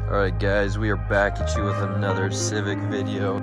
Alright guys, we are back at you with another Civic video.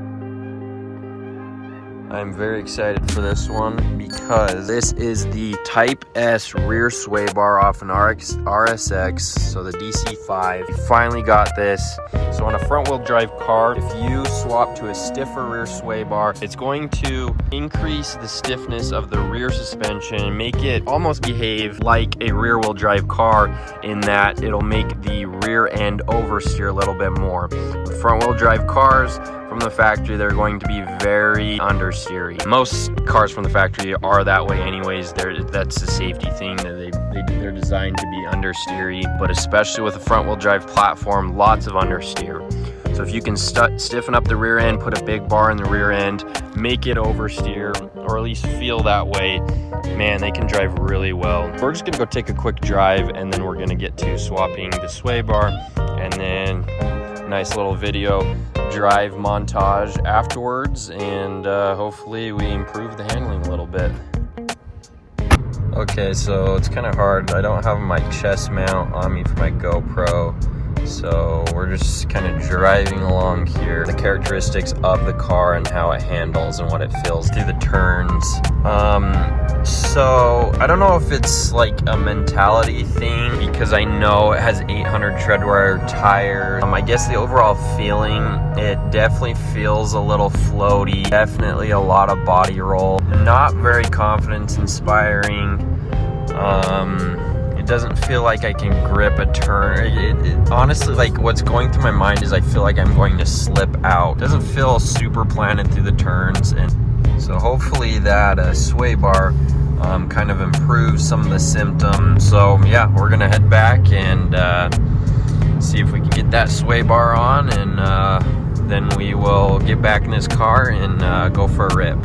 I'm very excited for this one because this is the Type S rear sway bar off an RSX, so the DC5. We finally got this. So on a front wheel drive car, if you swap to a stiffer rear sway bar, it's going to increase the stiffness of the rear suspension and make it almost behave like a rear wheel drive car, in that it'll make the rear end oversteer a little bit more. With front wheel drive cars from the factory, they're going to be very understeery. Most cars from the factory are that way anyways. That's a safety thing, that they're designed to be understeery, but especially with a front wheel drive platform, lots of understeer. So if you can stiffen up the rear end, put a big bar in the rear end, make it oversteer, or at least feel that way, man, they can drive really well. We're just gonna go take a quick drive, and then we're gonna get to swapping the sway bar, and then nice little video drive montage afterwards, and hopefully we improve the handling a little bit. Okay, so it's kind of hard. I don't have my chest mount on me for my GoPro, so we're just kind of driving along here. The characteristics of the car and how it handles and what it feels through the turns. So I don't know if it's like a mentality thing, because I know it has 800 treadwear tires. I guess the overall feeling, it definitely feels a little floaty. Definitely a lot of body roll. Not very confidence inspiring. It doesn't feel like I can grip a turn. It honestly, like, what's going through my mind is I feel like I'm going to slip out. It doesn't feel super planted through the turns, and so hopefully that sway bar kind of improves some of the symptoms. So yeah, we're gonna head back and see if we can get that sway bar on, and then we will get back in this car and go for a rip.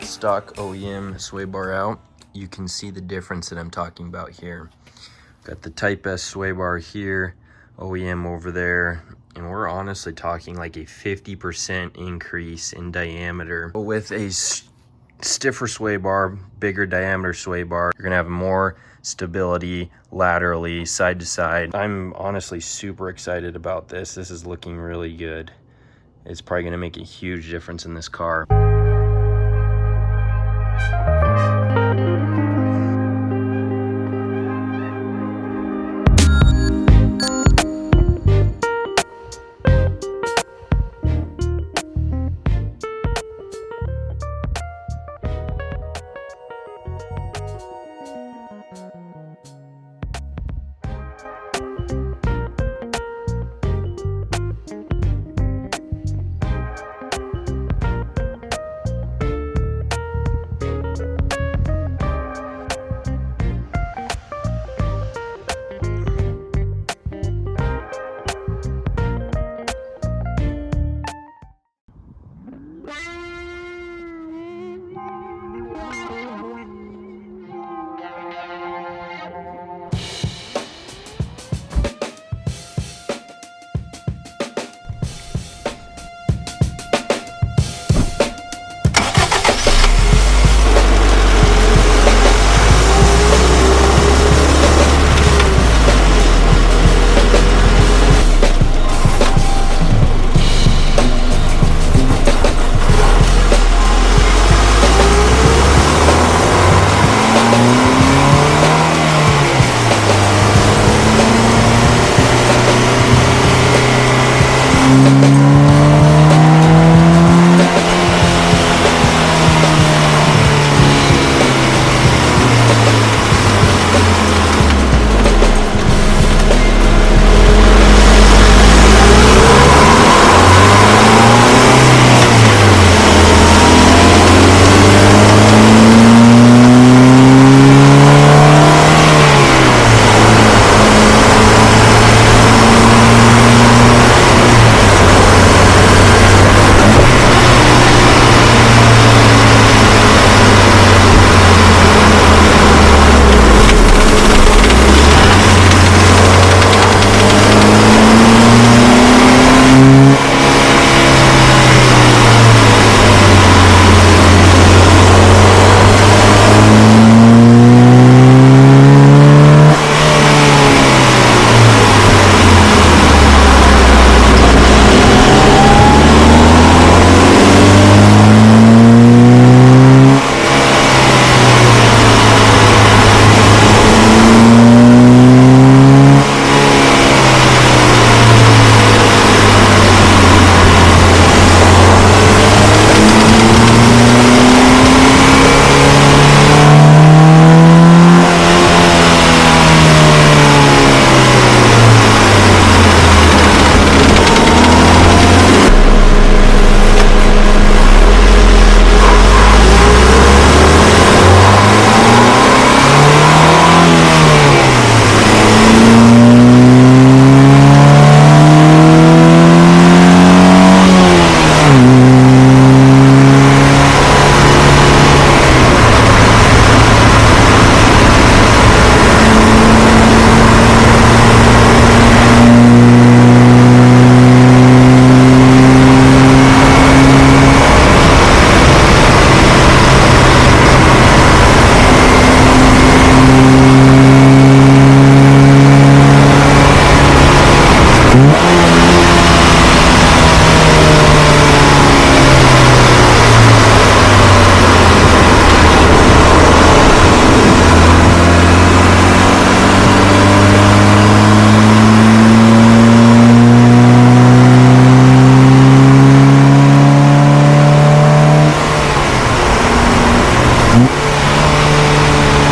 Stock OEM sway bar out, you can see the difference that I'm talking about here. Got the Type S sway bar here, OEM over there, and we're honestly talking like a 50% increase in diameter. But with a stiffer sway bar, bigger diameter sway bar, you're gonna have more stability laterally, side to side. I'm honestly super excited about this. This is looking really good. It's probably gonna make a huge difference in this car.